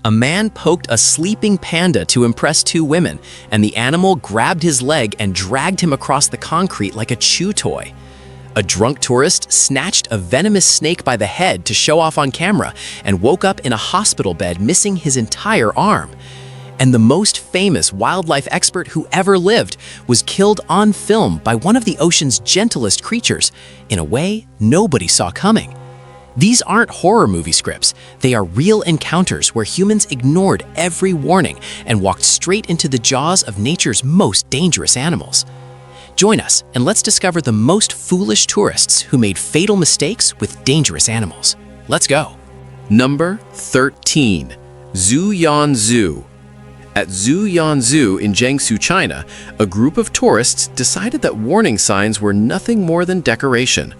A man poked a sleeping panda to impress two women, and the animal grabbed his leg and dragged him across the concrete like a chew toy. A drunk tourist snatched a venomous snake by the head to show off on camera and woke up in a hospital bed missing his entire arm. And the most famous wildlife expert who ever lived was killed on film by one of the ocean's gentlest creatures, in a way nobody saw coming. These aren't horror movie scripts. They are real encounters where humans ignored every warning and walked straight into the jaws of nature's most dangerous animals. Join us and let's discover the most foolish tourists who made fatal mistakes with dangerous animals. Let's go. Number 13. Zuyan Zoo. At Zuyan Zoo in Jiangsu, China, a group of tourists decided that warning signs were nothing more than decoration.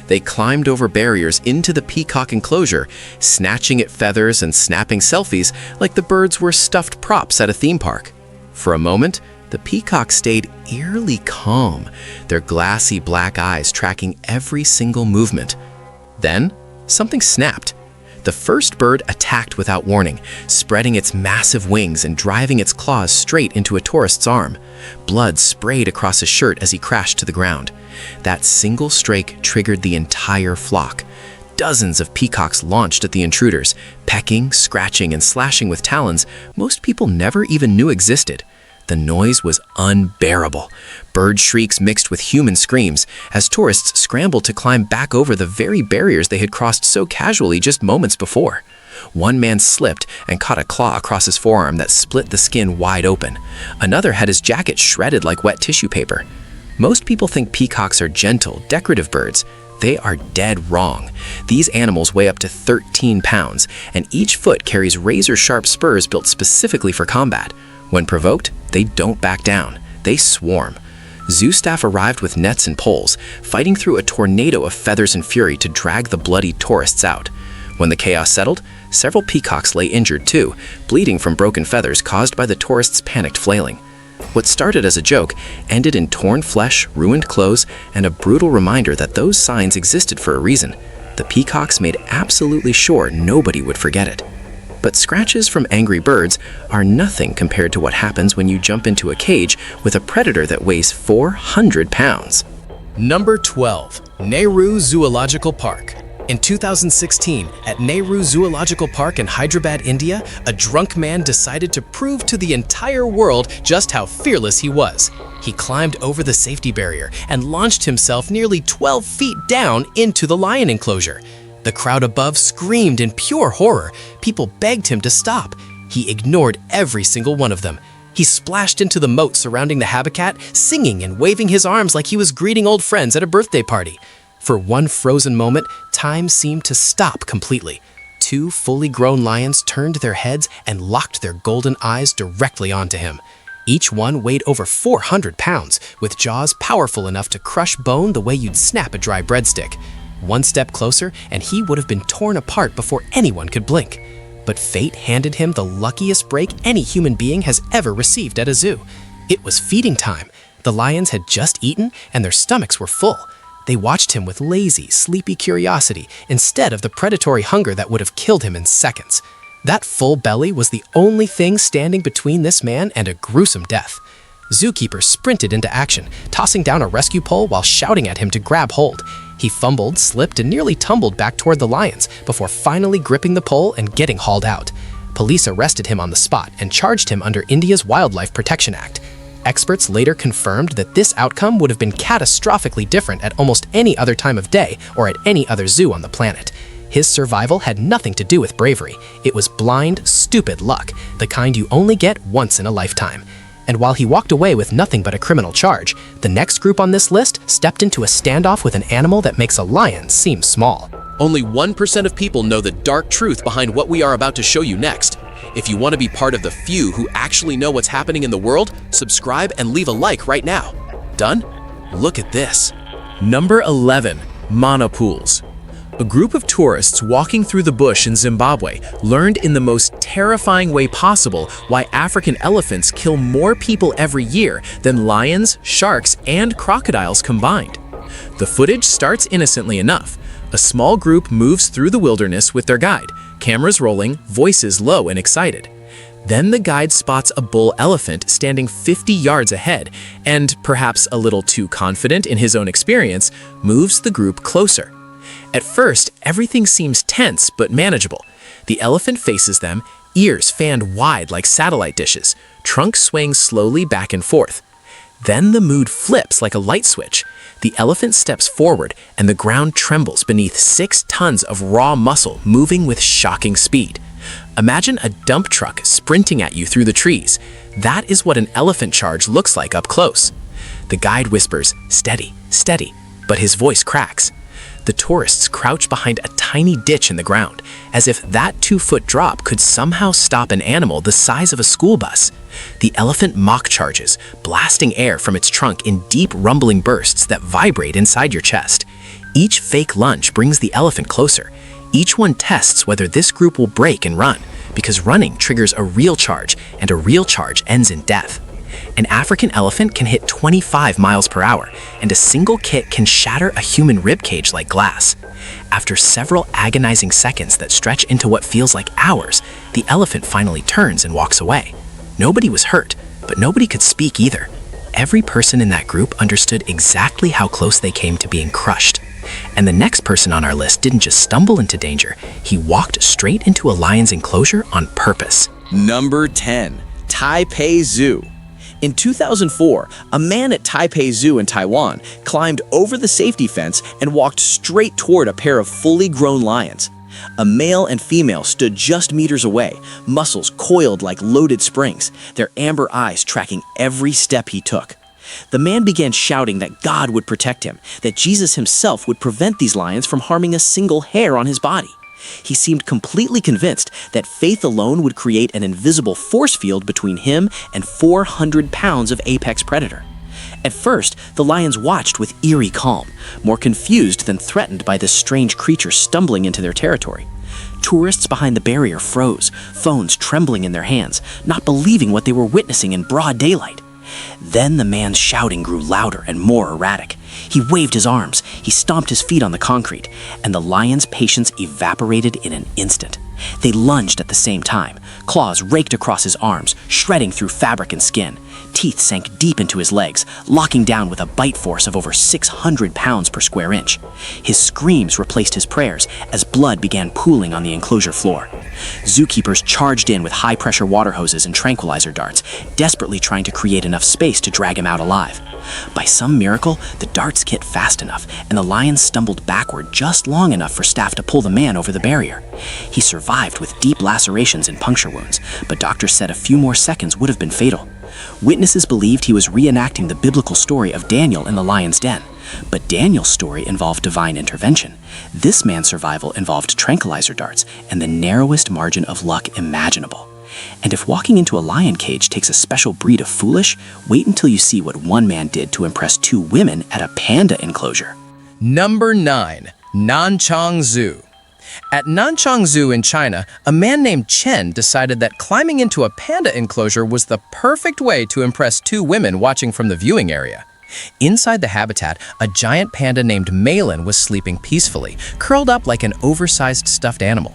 They climbed over barriers into the peacock enclosure, snatching at feathers and snapping selfies like the birds were stuffed props at a theme park. For a moment, the peacocks stayed eerily calm, their glassy black eyes tracking every single movement. Then, something snapped. The first bird attacked without warning, spreading its massive wings and driving its claws straight into a tourist's arm. Blood sprayed across his shirt as he crashed to the ground. That single strike triggered the entire flock. Dozens of peacocks launched at the intruders, pecking, scratching, and slashing with talons most people never even knew existed. The noise was unbearable. Bird shrieks mixed with human screams as tourists scrambled to climb back over the very barriers they had crossed so casually just moments before. One man slipped and caught a claw across his forearm that split the skin wide open. Another had his jacket shredded like wet tissue paper. Most people think peacocks are gentle, decorative birds. They are dead wrong. These animals weigh up to 13 pounds, and each foot carries razor-sharp spurs built specifically for combat. When provoked, they don't back down. They swarm. Zoo staff arrived with nets and poles, fighting through a tornado of feathers and fury to drag the bloody tourists out. When the chaos settled, several peacocks lay injured too, bleeding from broken feathers caused by the tourists' panicked flailing. What started as a joke ended in torn flesh, ruined clothes, and a brutal reminder that those signs existed for a reason. The peacocks made absolutely sure nobody would forget it. But scratches from angry birds are nothing compared to what happens when you jump into a cage with a predator that weighs 400 pounds. Number 12. Nehru Zoological Park. In 2016, at Nehru Zoological Park in Hyderabad, India, a drunk man decided to prove to the entire world just how fearless he was. He climbed over the safety barrier and launched himself nearly 12 feet down into the lion enclosure. The crowd above screamed in pure horror. People begged him to stop. He ignored every single one of them. He splashed into the moat surrounding the habitat, singing and waving his arms like he was greeting old friends at a birthday party. For one frozen moment, time seemed to stop completely. Two fully grown lions turned their heads and locked their golden eyes directly onto him. Each one weighed over 400 pounds, with jaws powerful enough to crush bone the way you'd snap a dry breadstick. One step closer, and he would have been torn apart before anyone could blink. But fate handed him the luckiest break any human being has ever received at a zoo. It was feeding time. The lions had just eaten, and their stomachs were full. They watched him with lazy, sleepy curiosity instead of the predatory hunger that would have killed him in seconds. That full belly was the only thing standing between this man and a gruesome death. Zookeeper sprinted into action, tossing down a rescue pole while shouting at him to grab hold. He fumbled, slipped, and nearly tumbled back toward the lions before finally gripping the pole and getting hauled out. Police arrested him on the spot and charged him under India's Wildlife Protection Act. Experts later confirmed that this outcome would have been catastrophically different at almost any other time of day or at any other zoo on the planet. His survival had nothing to do with bravery. It was blind, stupid luck, the kind you only get once in a lifetime. And while he walked away with nothing but a criminal charge, the next group on this list stepped into a standoff with an animal that makes a lion seem small. Only 1% of people know the dark truth behind what we are about to show you next. If you want to be part of the few who actually know what's happening in the world, subscribe and leave a like right now. Done? Look at this. Number 11. Monopools. A group of tourists walking through the bush in Zimbabwe learned in the most terrifying way possible why African elephants kill more people every year than lions, sharks, and crocodiles combined. The footage starts innocently enough. A small group moves through the wilderness with their guide, cameras rolling, voices low and excited. Then the guide spots a bull elephant standing 50 yards ahead and, perhaps a little too confident in his own experience, moves the group closer. At first, everything seems tense but manageable. The elephant faces them, ears fanned wide like satellite dishes, trunk swaying slowly back and forth. Then the mood flips like a light switch. The elephant steps forward and the ground trembles beneath 6 tons of raw muscle moving with shocking speed. Imagine a dump truck sprinting at you through the trees. That is what an elephant charge looks like up close. The guide whispers, "Steady, steady," but his voice cracks. The tourists crouch behind a tiny ditch in the ground, as if that 2-foot drop could somehow stop an animal the size of a school bus. The elephant mock charges, blasting air from its trunk in deep rumbling bursts that vibrate inside your chest. Each fake lunge brings the elephant closer. Each one tests whether this group will break and run, because running triggers a real charge, and a real charge ends in death. An African elephant can hit 25 miles per hour, and a single kick can shatter a human ribcage like glass. After several agonizing seconds that stretch into what feels like hours, the elephant finally turns and walks away. Nobody was hurt, but nobody could speak either. Every person in that group understood exactly how close they came to being crushed. And the next person on our list didn't just stumble into danger, he walked straight into a lion's enclosure on purpose. Number 10. Taipei Zoo. In 2004, a man at Taipei Zoo in Taiwan climbed over the safety fence and walked straight toward a pair of fully grown lions. A male and female stood just meters away, muscles coiled like loaded springs, their amber eyes tracking every step he took. The man began shouting that God would protect him, that Jesus himself would prevent these lions from harming a single hair on his body. He seemed completely convinced that faith alone would create an invisible force field between him and 400 pounds of apex predator. At first, the lions watched with eerie calm, more confused than threatened by this strange creature stumbling into their territory. Tourists behind the barrier froze, phones trembling in their hands, not believing what they were witnessing in broad daylight. Then the man's shouting grew louder and more erratic. He waved his arms, he stomped his feet on the concrete, and the lion's patience evaporated in an instant. They lunged at the same time. Claws raked across his arms, shredding through fabric and skin. Teeth sank deep into his legs, locking down with a bite force of over 600 pounds per square inch. His screams replaced his prayers as blood began pooling on the enclosure floor. Zookeepers charged in with high-pressure water hoses and tranquilizer darts, desperately trying to create enough space to drag him out alive. By some miracle, the darts hit fast enough, and the lion stumbled backward just long enough for staff to pull the man over the barrier. He survived with deep lacerations and puncture wounds, but doctors said a few more seconds would have been fatal. Witnesses believed he was reenacting the biblical story of Daniel in the lion's den. But Daniel's story involved divine intervention. This man's survival involved tranquilizer darts and the narrowest margin of luck imaginable. And if walking into a lion cage takes a special breed of foolish, wait until you see what one man did to impress 2 women at a panda enclosure. Number 9. Nanchang Zoo. At Nanchang Zoo in China, a man named Chen decided that climbing into a panda enclosure was the perfect way to impress 2 women watching from the viewing area. Inside the habitat, a giant panda named Malin was sleeping peacefully, curled up like an oversized stuffed animal.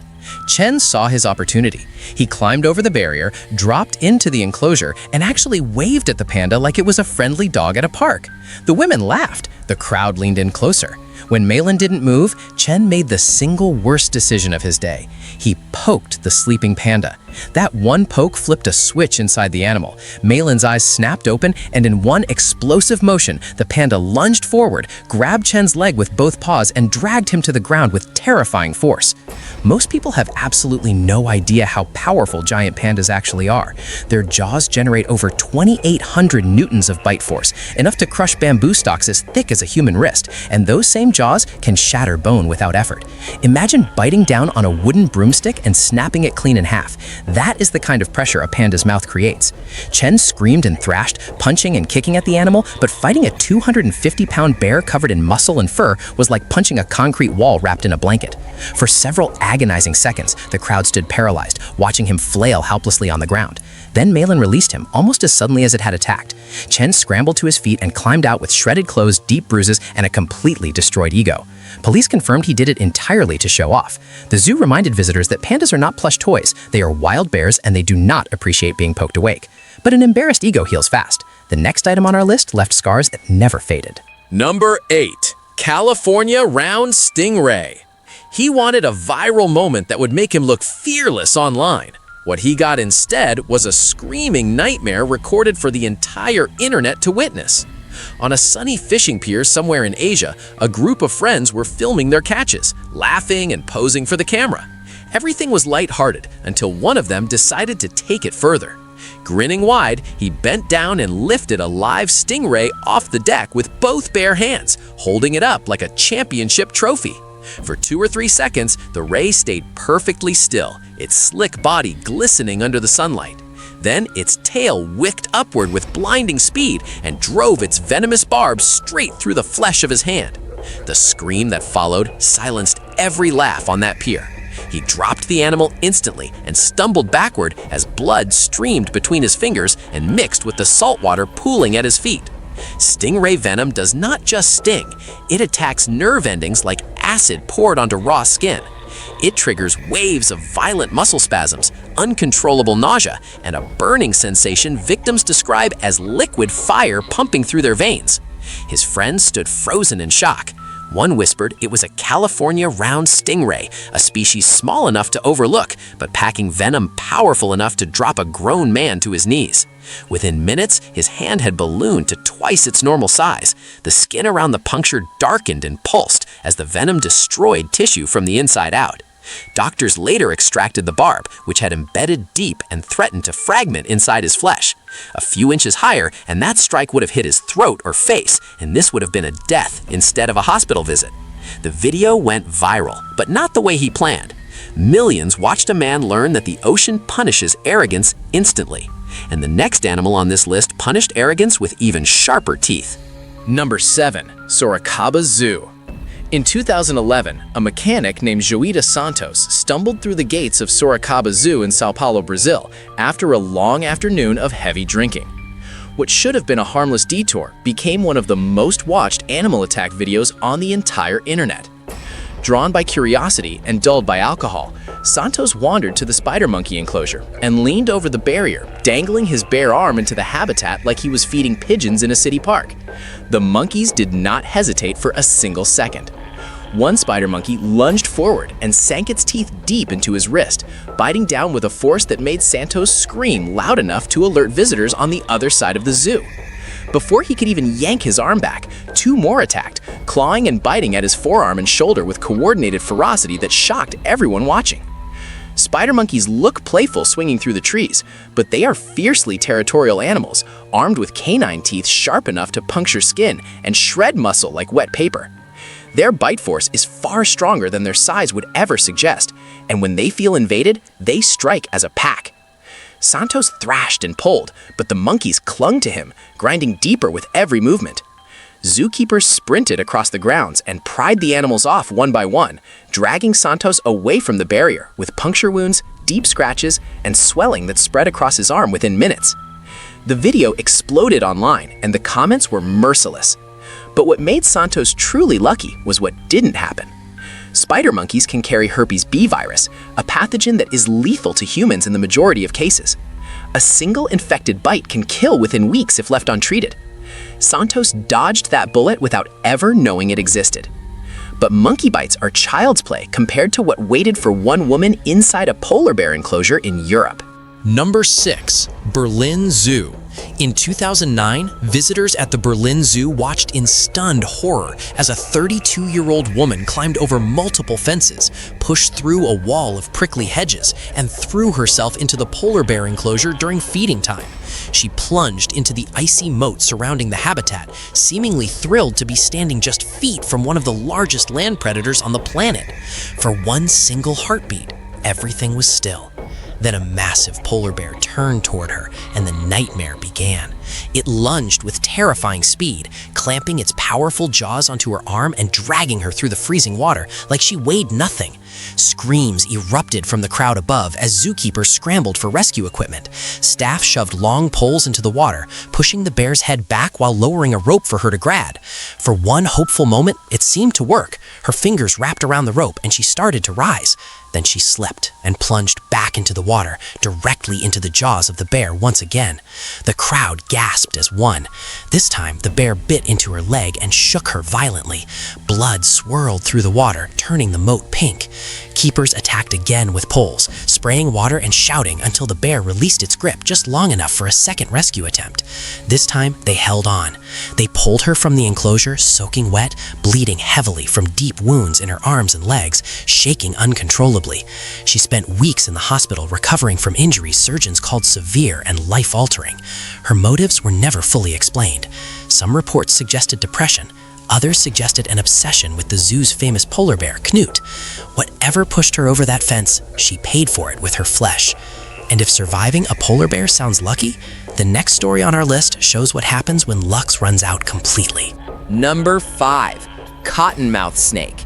Chen saw his opportunity. He climbed over the barrier, dropped into the enclosure, and actually waved at the panda like it was a friendly dog at a park. The women laughed. The crowd leaned in closer. When Malin didn't move, Chen made the single worst decision of his day. He poked the sleeping panda. That one poke flipped a switch inside the animal. Malin's eyes snapped open, and in one explosive motion, the panda lunged forward, grabbed Chen's leg with both paws, and dragged him to the ground with terrifying force. Most people have absolutely no idea how powerful giant pandas actually are. Their jaws generate over 2,800 newtons of bite force, enough to crush bamboo stalks as thick as a human wrist, and those same jaws can shatter bone without effort. Imagine biting down on a wooden broomstick and snapping it clean in half. That is the kind of pressure a panda's mouth creates. Chen screamed and thrashed, punching and kicking at the animal, but fighting a 250-pound bear covered in muscle and fur was like punching a concrete wall wrapped in a blanket. For several agonizing seconds, the crowd stood paralyzed, watching him flail helplessly on the ground. Then Malin released him almost as suddenly as it had attacked. Chen scrambled to his feet and climbed out with shredded clothes, deep bruises, and a completely destroyed ego. Police confirmed he did it entirely to show off. The zoo reminded visitors that pandas are not plush toys, they are wild bears and they do not appreciate being poked awake. But an embarrassed ego heals fast. The next item on our list left scars that never faded. Number 8. California Round Stingray. He wanted a viral moment that would make him look fearless online. What he got instead was a screaming nightmare recorded for the entire internet to witness. On a sunny fishing pier somewhere in Asia, a group of friends were filming their catches, laughing and posing for the camera. Everything was lighthearted until one of them decided to take it further. Grinning wide, he bent down and lifted a live stingray off the deck with both bare hands, holding it up like a championship trophy. For 2 or 3 seconds, the ray stayed perfectly still, its slick body glistening under the sunlight. Then its tail wicked upward with blinding speed and drove its venomous barbs straight through the flesh of his hand. The scream that followed silenced every laugh on that pier. He dropped the animal instantly and stumbled backward as blood streamed between his fingers and mixed with the salt water pooling at his feet. Stingray venom does not just sting, it attacks nerve endings like acid poured onto raw skin. It triggers waves of violent muscle spasms, uncontrollable nausea, and a burning sensation victims describe as liquid fire pumping through their veins. His friends stood frozen in shock. One whispered it was a California round stingray, a species small enough to overlook, but packing venom powerful enough to drop a grown man to his knees. Within minutes, his hand had ballooned to twice its normal size. The skin around the puncture darkened and pulsed as the venom destroyed tissue from the inside out. Doctors later extracted the barb, which had embedded deep and threatened to fragment inside his flesh. A few inches higher, and that strike would have hit his throat or face, and this would have been a death instead of a hospital visit. The video went viral, but not the way he planned. Millions watched a man learn that the ocean punishes arrogance instantly. And the next animal on this list punished arrogance with even sharper teeth. Number 7. Sorocaba Zoo. In 2011, a mechanic named Joita Santos stumbled through the gates of Sorocaba Zoo in Sao Paulo, Brazil, after a long afternoon of heavy drinking. What should have been a harmless detour became one of the most watched animal attack videos on the entire internet. Drawn by curiosity and dulled by alcohol, Santos wandered to the spider monkey enclosure and leaned over the barrier, dangling his bare arm into the habitat like he was feeding pigeons in a city park. The monkeys did not hesitate for a single second. One spider monkey lunged forward and sank its teeth deep into his wrist, biting down with a force that made Santos scream loud enough to alert visitors on the other side of the zoo. Before he could even yank his arm back, 2 more attacked, clawing and biting at his forearm and shoulder with coordinated ferocity that shocked everyone watching. Spider monkeys look playful swinging through the trees, but they are fiercely territorial animals, armed with canine teeth sharp enough to puncture skin and shred muscle like wet paper. Their bite force is far stronger than their size would ever suggest, and when they feel invaded, they strike as a pack. Santos thrashed and pulled, but the monkeys clung to him, grinding deeper with every movement. Zookeepers sprinted across the grounds and pried the animals off one by one, dragging Santos away from the barrier with puncture wounds, deep scratches, and swelling that spread across his arm within minutes. The video exploded online, and the comments were merciless. But what made Santos truly lucky was what didn't happen. Spider monkeys can carry herpes B virus, a pathogen that is lethal to humans in the majority of cases. A single infected bite can kill within weeks if left untreated. Santos dodged that bullet without ever knowing it existed. But monkey bites are child's play compared to what waited for one woman inside a polar bear enclosure in Europe. Number 6. Berlin Zoo. In 2009, visitors at the Berlin Zoo watched in stunned horror as a 32-year-old woman climbed over multiple fences, pushed through a wall of prickly hedges, and threw herself into the polar bear enclosure during feeding time. She plunged into the icy moat surrounding the habitat, seemingly thrilled to be standing just feet from one of the largest land predators on the planet. For one single heartbeat, everything was still. Then a massive polar bear turned toward her, and the nightmare began. It lunged with terrifying speed, clamping its powerful jaws onto her arm and dragging her through the freezing water like she weighed nothing. Screams erupted from the crowd above as zookeepers scrambled for rescue equipment. Staff shoved long poles into the water, pushing the bear's head back while lowering a rope for her to grab. For one hopeful moment, it seemed to work. Her fingers wrapped around the rope and she started to rise. Then she slipped and plunged back into the water, directly into the jaws of the bear once again. The crowd gasped as one. This time, the bear bit into her leg and shook her violently. Blood swirled through the water, turning the moat pink. Keepers attacked again with poles, spraying water and shouting until the bear released its grip just long enough for a second rescue attempt. This time, they held on. They pulled her from the enclosure, soaking wet, bleeding heavily from deep wounds in her arms and legs, shaking uncontrollably. She spent weeks in the hospital recovering from injuries surgeons called severe and life-altering. Her motives were never fully explained. Some reports suggested depression. Others suggested an obsession with the zoo's famous polar bear, Knut. Whatever pushed her over that fence, she paid for it with her flesh. And if surviving a polar bear sounds lucky, the next story on our list shows what happens when luck runs out completely. Number 5. Cottonmouth snake.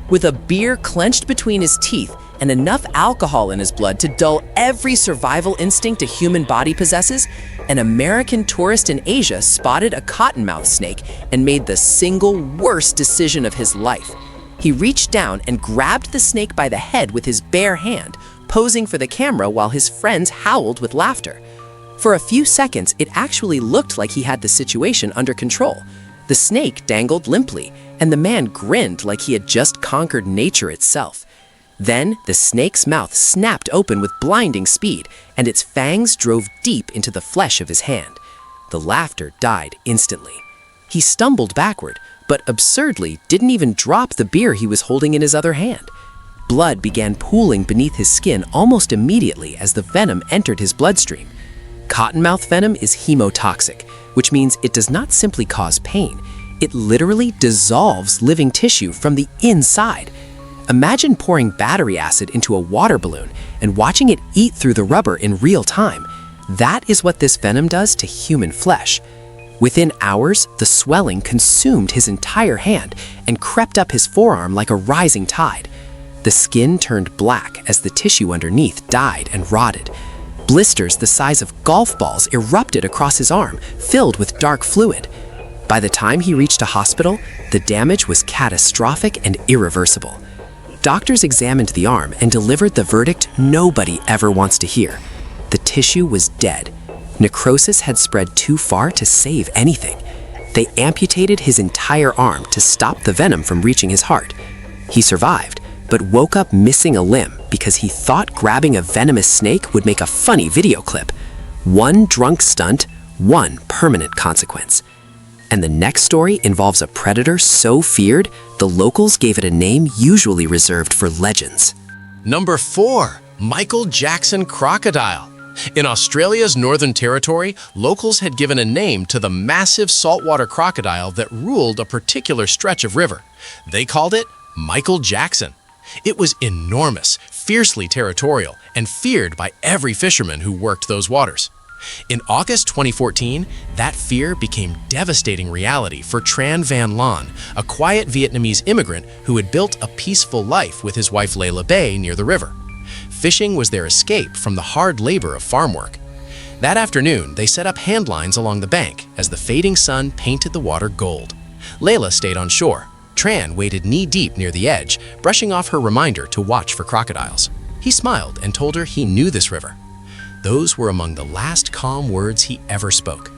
With a beer clenched between his teeth and enough alcohol in his blood to dull every survival instinct a human body possesses, an American tourist in Asia spotted a cottonmouth snake and made the single worst decision of his life. He reached down and grabbed the snake by the head with his bare hand, posing for the camera while his friends howled with laughter. For a few seconds, it actually looked like he had the situation under control. The snake dangled limply, and the man grinned like he had just conquered nature itself. Then, the snake's mouth snapped open with blinding speed, and its fangs drove deep into the flesh of his hand. The laughter died instantly. He stumbled backward, but absurdly didn't even drop the beer he was holding in his other hand. Blood began pooling beneath his skin almost immediately as the venom entered his bloodstream. Cottonmouth venom is hemotoxic, which means it does not simply cause pain. It literally dissolves living tissue from the inside. Imagine pouring battery acid into a water balloon and watching it eat through the rubber in real time. That is what this venom does to human flesh. Within hours, the swelling consumed his entire hand and crept up his forearm like a rising tide. The skin turned black as the tissue underneath died and rotted. Blisters the size of golf balls erupted across his arm, filled with dark fluid. By the time he reached a hospital, the damage was catastrophic and irreversible. Doctors examined the arm and delivered the verdict nobody ever wants to hear. The tissue was dead. Necrosis had spread too far to save anything. They amputated his entire arm to stop the venom from reaching his heart. He survived, but woke up missing a limb because he thought grabbing a venomous snake would make a funny video clip. One drunk stunt, one permanent consequence. And the next story involves a predator so feared, the locals gave it a name usually reserved for legends. Number 4. Michael Jackson crocodile. In Australia's Northern Territory, locals had given a name to the massive saltwater crocodile that ruled a particular stretch of river. They called it Michael Jackson. It was enormous, fiercely territorial, and feared by every fisherman who worked those waters. In August 2014, that fear became devastating reality for Tran Van Loan, a quiet Vietnamese immigrant who had built a peaceful life with his wife Layla Bay near the river. Fishing was their escape from the hard labor of farm work. That afternoon, they set up handlines along the bank as the fading sun painted the water gold. Layla stayed on shore. Tran waded knee-deep near the edge, brushing off her reminder to watch for crocodiles. He smiled and told her he knew this river. Those were among the last calm words he ever spoke.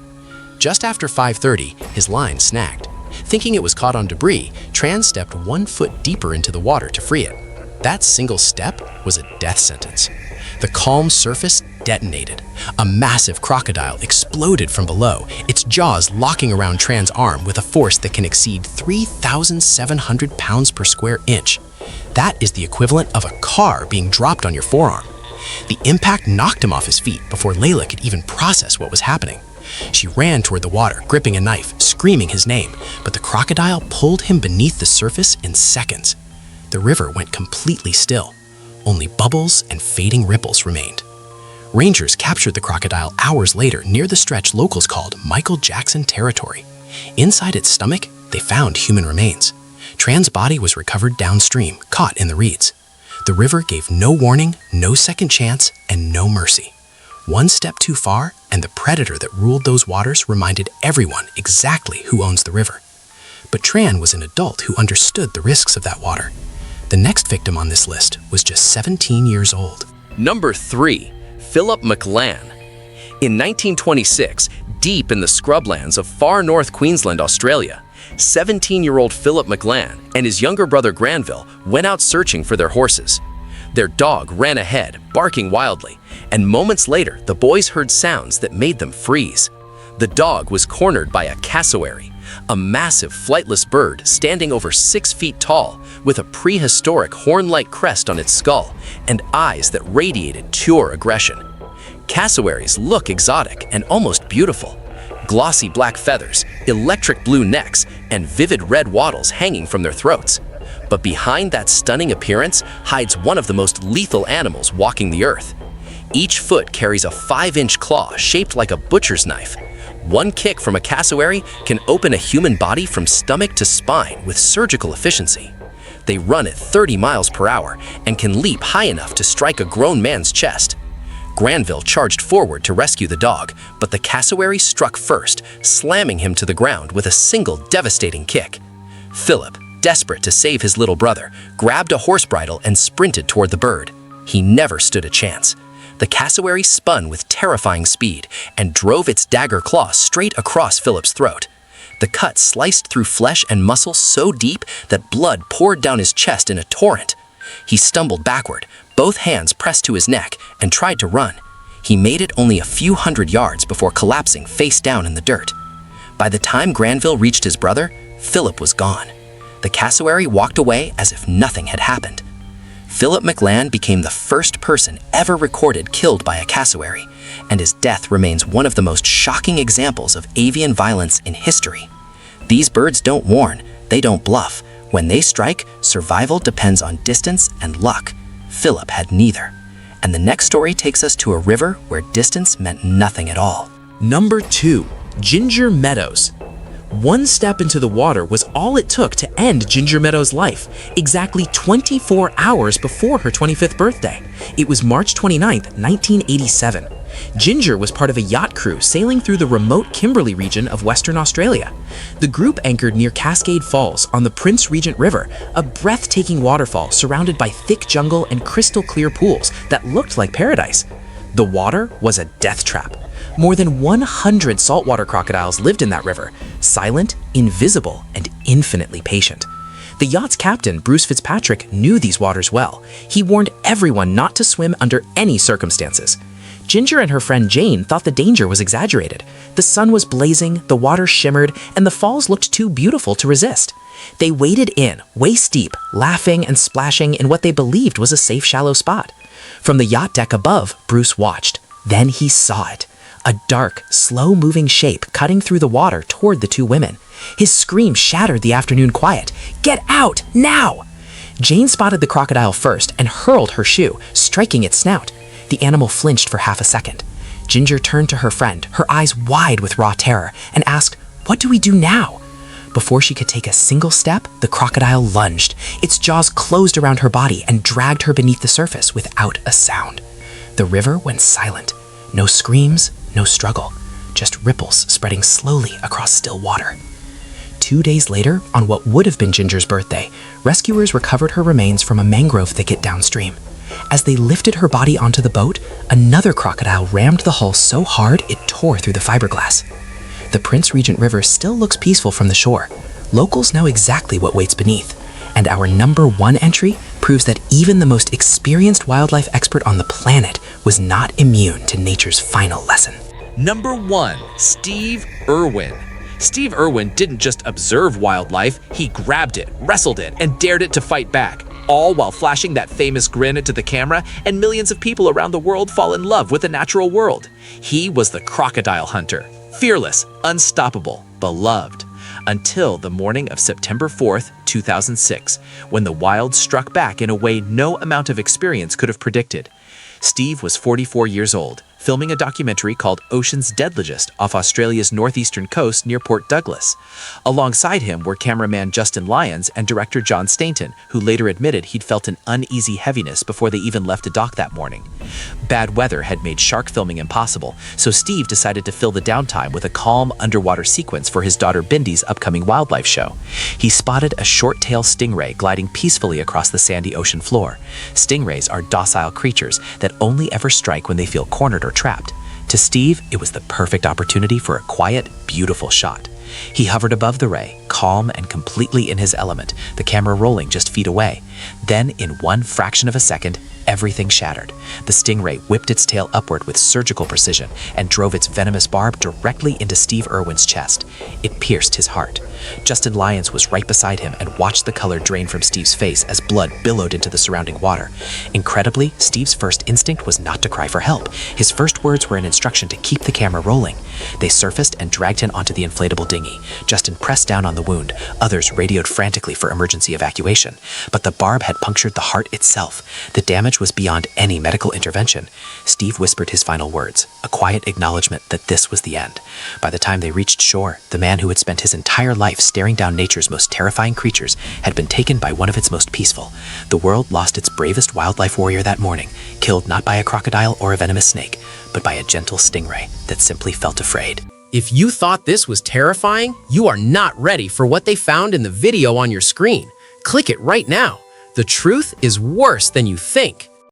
Just after 5:30, his line snagged. Thinking it was caught on debris, Tran stepped 1 foot deeper into the water to free it. That single step was a death sentence. The calm surface detonated. A massive crocodile exploded from below, its jaws locking around Tran's arm with a force that can exceed 3,700 pounds per square inch. That is the equivalent of a car being dropped on your forearm. The impact knocked him off his feet before Layla could even process what was happening. She ran toward the water, gripping a knife, screaming his name, but the crocodile pulled him beneath the surface in seconds. The river went completely still. Only bubbles and fading ripples remained. Rangers captured the crocodile hours later near the stretch locals called Michael Jackson Territory. Inside its stomach, they found human remains. Tran's body was recovered downstream, caught in the reeds. The river gave no warning, no second chance, and no mercy. One step too far, and the predator that ruled those waters reminded everyone exactly who owns the river. But Tran was an adult who understood the risks of that water. The next victim on this list was just 17 years old. Number 3. Philip McLan. In 1926, deep in the scrublands of far north Queensland, Australia, 17-year-old Philip McLan and his younger brother Granville went out searching for their horses. Their dog ran ahead, barking wildly, and moments later, the boys heard sounds that made them freeze. The dog was cornered by a cassowary, a massive flightless bird standing over 6 feet tall with a prehistoric horn-like crest on its skull and eyes that radiated pure aggression. Cassowaries look exotic and almost beautiful. Glossy black feathers, electric blue necks, and vivid red wattles hanging from their throats. But behind that stunning appearance hides one of the most lethal animals walking the earth. Each foot carries a 5-inch claw shaped like a butcher's knife. One kick from a cassowary can open a human body from stomach to spine with surgical efficiency. They run at 30 miles per hour and can leap high enough to strike a grown man's chest. Granville charged forward to rescue the dog, but the cassowary struck first, slamming him to the ground with a single devastating kick. Philip, desperate to save his little brother, grabbed a horse bridle and sprinted toward the bird. He never stood a chance. The cassowary spun with terrifying speed and drove its dagger claw straight across Philip's throat. The cut sliced through flesh and muscle so deep that blood poured down his chest in a torrent. He stumbled backward, both hands pressed to his neck, and tried to run. He made it only a few hundred yards before collapsing face down in the dirt. By the time Granville reached his brother, Philip was gone. The cassowary walked away as if nothing had happened. Philip McLan became the first person ever recorded killed by a cassowary, and his death remains one of the most shocking examples of avian violence in history. These birds don't warn, they don't bluff. When they strike, survival depends on distance and luck. Philip had neither. And the next story takes us to a river where distance meant nothing at all. Number 2. Ginger Meadows. One step into the water was all it took to end Ginger Meadows' life, exactly 24 hours before her 25th birthday. It was March 29, 1987. Ginger was part of a yacht crew sailing through the remote Kimberley region of Western Australia. The group anchored near Cascade Falls on the Prince Regent River, a breathtaking waterfall surrounded by thick jungle and crystal-clear pools that looked like paradise. The water was a death trap. More than 100 saltwater crocodiles lived in that river, silent, invisible, and infinitely patient. The yacht's captain, Bruce Fitzpatrick, knew these waters well. He warned everyone not to swim under any circumstances. Ginger and her friend Jane thought the danger was exaggerated. The sun was blazing, the water shimmered, and the falls looked too beautiful to resist. They waded in, waist deep, laughing and splashing in what they believed was a safe, shallow spot. From the yacht deck above, Bruce watched. Then he saw it. A dark, slow-moving shape cutting through the water toward the two women. His scream shattered the afternoon quiet. "Get out, now!" Jane spotted the crocodile first and hurled her shoe, striking its snout. The animal flinched for half a second. Ginger turned to her friend, her eyes wide with raw terror, and asked, "What do we do now?" Before she could take a single step, the crocodile lunged. Its jaws closed around her body and dragged her beneath the surface without a sound. The river went silent. No screams, no struggle, just ripples spreading slowly across still water. 2 days later, on what would have been Ginger's birthday, rescuers recovered her remains from a mangrove thicket downstream. As they lifted her body onto the boat, another crocodile rammed the hull so hard it tore through the fiberglass. The Prince Regent River still looks peaceful from the shore. Locals know exactly what waits beneath. And our number 1 entry proves that even the most experienced wildlife expert on the planet was not immune to nature's final lesson. Number 1. Steve Irwin. Steve Irwin didn't just observe wildlife, he grabbed it, wrestled it, and dared it to fight back, all while flashing that famous grin into the camera, and millions of people around the world fall in love with the natural world. He was the crocodile hunter, fearless, unstoppable, beloved. Until the morning of September 4th, 2006, when the wild struck back in a way no amount of experience could have predicted. Steve was 44 years old, filming a documentary called Ocean's Deadliest off Australia's northeastern coast near Port Douglas. Alongside him were cameraman Justin Lyons and director John Stainton, who later admitted he'd felt an uneasy heaviness before they even left a dock that morning. Bad weather had made shark filming impossible, so Steve decided to fill the downtime with a calm underwater sequence for his daughter Bindy's upcoming wildlife show. He spotted a short-tailed stingray gliding peacefully across the sandy ocean floor. Stingrays are docile creatures that only ever strike when they feel cornered or trapped. To Steve, it was the perfect opportunity for a quiet, beautiful shot. He hovered above the ray, calm and completely in his element, the camera rolling just feet away. Then, in one fraction of a second, everything shattered. The stingray whipped its tail upward with surgical precision and drove its venomous barb directly into Steve Irwin's chest. It pierced his heart. Justin Lyons was right beside him and watched the color drain from Steve's face as blood billowed into the surrounding water. Incredibly, Steve's first instinct was not to cry for help. His first words were an instruction to keep the camera rolling. They surfaced and dragged him onto the inflatable dinghy. Justin pressed down on the wound. Others radioed frantically for emergency evacuation. But the barb had punctured the heart itself. The damage was beyond any medical intervention. Steve whispered his final words, a quiet acknowledgement that this was the end. By the time they reached shore, the man who had spent his entire life staring down nature's most terrifying creatures had been taken by one of its most peaceful. The world lost its bravest wildlife warrior that morning, killed not by a crocodile or a venomous snake, but by a gentle stingray that simply felt afraid. If you thought this was terrifying, you are not ready for what they found in the video on your screen. Click it right now. The truth is worse than you think.